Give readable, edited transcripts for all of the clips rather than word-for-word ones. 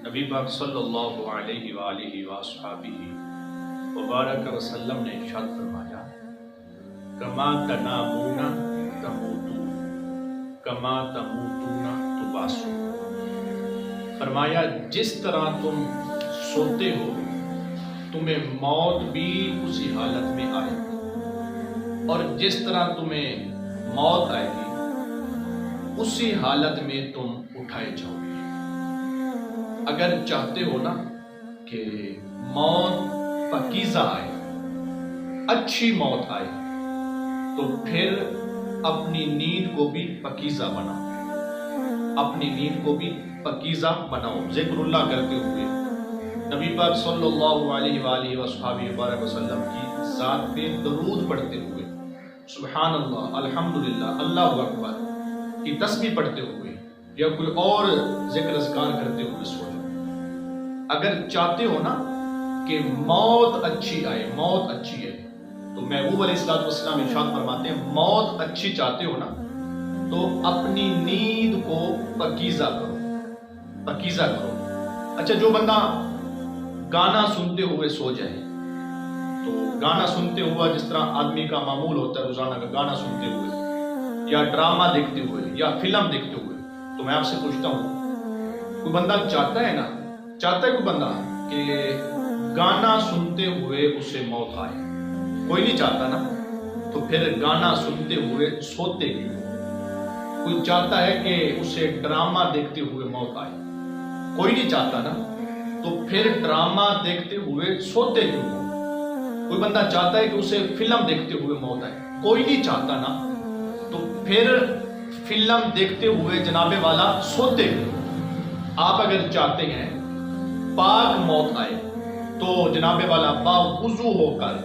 نبی پاک صلی اللہ علیہ وآلہ وصحبہ وبارک وسلم نے ارشاد فرمایا کما تنامون تموتون کما تموتون تبعثون، فرمایا جس طرح تم سوتے ہو تمہیں موت بھی اسی حالت میں آئے گی، اور جس طرح تمہیں موت آئے گی اسی حالت میں تم اٹھائے جاؤ گے۔ اگر چاہتے ہو نا کہ موت پاکیزہ آئے، اچھی موت آئے، تو پھر اپنی نیند کو بھی پاکیزہ بناؤ، اپنی نیند کو بھی پاکیزہ بناؤ، ذکر اللہ کرتے ہوئے، نبی پاک صلی اللہ علیہ وآلہ وصحبہ وسلم کی ذات پہ درود پڑھتے ہوئے، سبحان اللہ، الحمدللہ، اللہ اکبر کی تسبیح پڑھتے ہوئے یا کوئی اور ذکر اذکار کرتے ہوئے سو جاؤ۔ اگر چاہتے ہو نا کہ موت اچھی آئے، موت اچھی ہے، تو محبوب علیہ السلام ارشاد فرماتے ہیں موت اچھی چاہتے ہو نا تو اپنی نیند کو پاکیزہ کرو، پاکیزہ کرو۔ اچھا، جو بندہ گانا سنتے ہوئے سو جائے، تو گانا سنتے ہوا جس طرح آدمی کا معمول ہوتا ہے روزانہ کا، گانا سنتے ہوئے یا ڈرامہ دیکھتے ہوئے یا فلم دیکھتے ہوئے، تو میں آپ سے پوچھتا ہوں، کوئی بندہ چاہتا ہے نا، چاہتا ہے کوئی بندہ کہ گانا سنتے ہوئے اسے موت آئے؟ کوئی نہیں چاہتا نا، تو پھر گانا سنتے ہوئے سوتے کیوں؟ کوئی چاہتا ہے کہ اسے ڈرامہ دیکھتے ہوئے موت آئے؟ کوئی نہیں چاہتا نا، تو پھر ڈرامہ دیکھتے ہوئے سوتے کیوں؟ کوئی بندہ چاہتا ہے کہ اسے فلم دیکھتے ہوئے موت آئے؟ کوئی نہیں چاہتا نا، تو پھر فلم دیکھتے ہوئے جناب والا سوتے کیوں؟ آپ اگر چاہتے ہیں پاک موت آئے تو جناب والا باوضو ہو کر،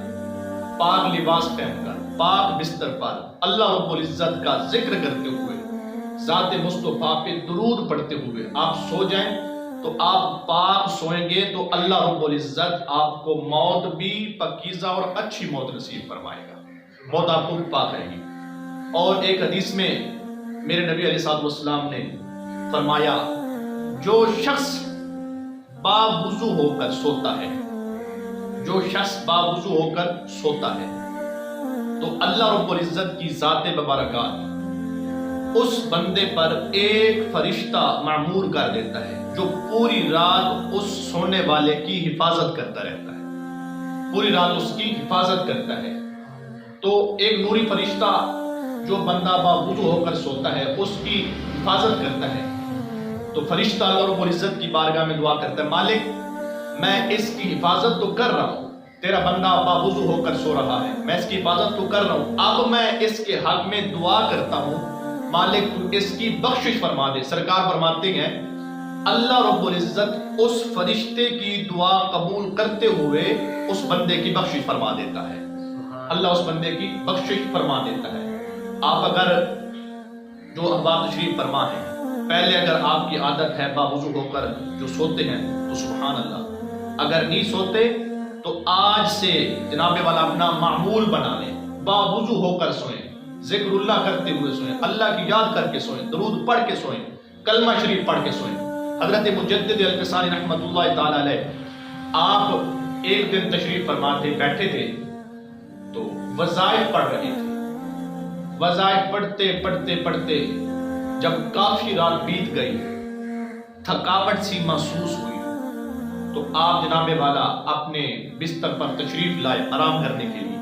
پاک لباس پہن کر، پاک بستر پر اللہ رب العزت کا ذکر کرتے ہوئے، ذات مصطفیٰ پہ درود پڑھتے ہوئے آپ سو جائیں، تو آپ پاک سوئیں گے تو اللہ رب العزت آپ کو موت بھی پاکیزہ اور اچھی موت نصیب فرمائے گا، موت آپ کو بھی پاک رہے گی۔ اور ایک حدیث میں میرے نبی علیہ السلام نے فرمایا جو شخص باوضو ہو کر سوتا ہے، جو شخص باوضو ہو کر سوتا ہے، تو اللہ رب العزت کی ذات مبارکات اس بندے پر ایک فرشتہ معمور کر دیتا ہے جو پوری رات اس سونے والے کی حفاظت کرتا رہتا ہے، پوری رات اس کی حفاظت کرتا ہے۔ تو ایک نوری فرشتہ جو بندہ باوضو ہو کر سوتا ہے اس کی حفاظت کرتا ہے، تو فرشتہ اللہ رب العزت کی بارگاہ میں دعا کرتا ہے، مالک میں اس کی حفاظت تو کر رہا ہوں، تیرا بندہ باوضو ہو کر سو رہا ہے، میں اس کی حفاظت تو کر رہا ہوں، اب میں اس کے حق میں دعا کرتا ہوں، مالک تو اس کی بخشش فرما دے۔ سرکار فرماتے ہیں اللہ رب العزت اس فرشتے کی دعا قبول کرتے ہوئے اس بندے کی بخشش فرما دیتا ہے، اللہ اس بندے کی بخشش فرما دیتا ہے۔ آپ اگر جو احباب تشریف فرما ہیں، پہلے اگر آپ کی عادت ہے باوضو ہو کر جو سوتے ہیں تو سبحان اللہ، اگر نہیں سوتے تو آج سے جناب والا اپنا معمول بنا لیں، باوضو ہو کر سوئیں، ذکر اللہ کرتے ہوئے سوئیں، اللہ کی یاد کر کے سوئیں، درود پڑھ کے سوئیں، کلمہ شریف پڑھ کے سوئیں۔ حضرت مجدد الفسانی رحمۃ اللہ تعالی علیہ، آپ ایک دن تشریف فرما تھے، بیٹھے تھے تو وظائف پڑھ رہے تھے، وظائف پڑھتے پڑھتے پڑھتے جب کافی رات بیت گئی، تھکاوٹ سی محسوس ہوئی، تو آپ جناب والا اپنے بستر پر تشریف لائے آرام کرنے کے لیے،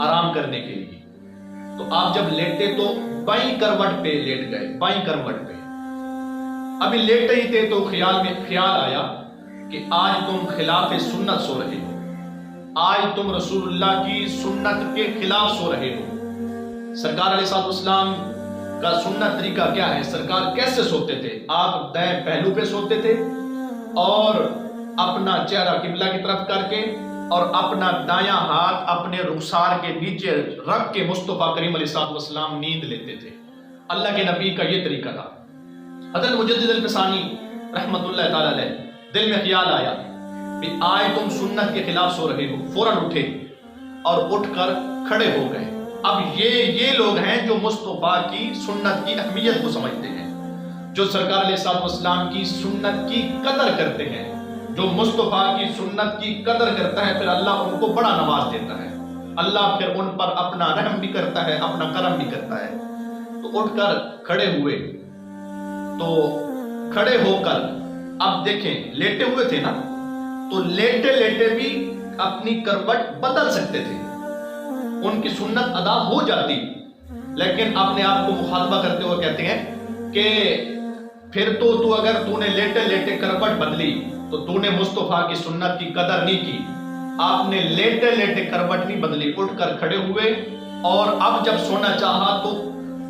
آرام کرنے کے لیے۔ تو آپ جب لیٹے تو بائیں کروٹ پہ لیٹ گئے، بائیں کروٹ پہ ابھی لیٹے ہی تھے تو خیال آیا کہ آج تم خلاف سنت سو رہے ہو، آج تم رسول اللہ کی سنت کے خلاف سو رہے ہو۔ سرکار علیہ السلام کا سنت طریقہ کیا ہے؟ سرکار کیسے سوتے تھے؟ آپ دائیں پہلو پہ سوتے تھے اور اپنا چہرہ قبلہ کی طرف کر کے اور اپنا دایاں ہاتھ اپنے رخسار کے نیچے رکھ کے مصطفیٰ کریم علیہ السلام نیند لیتے تھے۔ اللہ کے نبی کا یہ طریقہ تھا۔ حضرت مجدد الفسانی رحمۃ اللہ تعالی علیہ دل میں خیال آیا کہ آج تم سنت کے خلاف سو رہے ہو، فوراً اٹھے اور اٹھ کر کھڑے ہو گئے۔ اب یہ لوگ ہیں جو مصطفیٰ کی سنت کی اہمیت کو سمجھتے ہیں، جو سرکار علیہ الصلوۃ والسلام کی سنت کی قدر کرتے ہیں، جو مصطفیٰ کی سنت کی قدر کرتا ہے، پھر اللہ ان کو بڑا نواز دیتا ہے، اللہ پھر ان پر اپنا رحم بھی کرتا ہے، اپنا کرم بھی کرتا ہے۔ تو اٹھ کر کھڑے ہوئے، تو کھڑے ہو کر اب دیکھیں لیٹے ہوئے تھے نا، تو لیٹے لیٹے بھی اپنی کروٹ بدل سکتے تھے، ان کی سنت ادا ہو جاتی، لیکن اپنے آپ کو مخاطبہ کرتے ہوئے کہتے ہیں کہ پھر تو اگر تو نے لیٹے لیٹے کروٹ بدلی تو تو نے مصطفیٰ کی سنت کی قدر نہیں کی۔ آپ نے لیٹے لیٹے کروٹ نہیں بدلی، اٹھ کر کھڑے ہوئے، اور اب جب سونا چاہا تو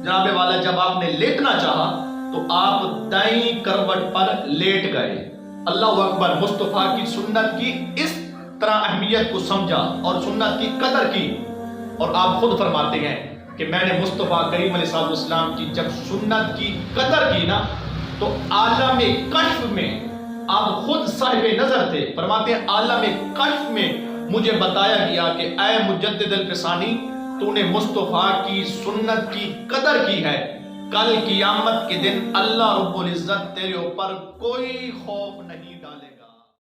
جناب والا جب آپ نے لیٹنا چاہا تو آپ دائیں کروٹ پر لیٹ گئے۔ اللہ اکبر، مصطفیٰ کی سنت کی اس طرح اہمیت کو سمجھا اور سنت کی قدر کی، اور آپ خود فرماتے ہیں کہ میں نے مصطفیٰ کریم علیہ السلام کی جب سنت کی قدر کی نا تو عالم کشف میں آپ خود صاحب نظر تھے، فرماتے ہیں عالم کشف میں مجھے بتایا گیا کہ اے مجدد الفسانی، تو نے مصطفیٰ کی سنت کی قدر کی ہے، کل قیامت کے دن اللہ رب العزت تیرے اوپر کوئی خوف نہیں ڈالے گا۔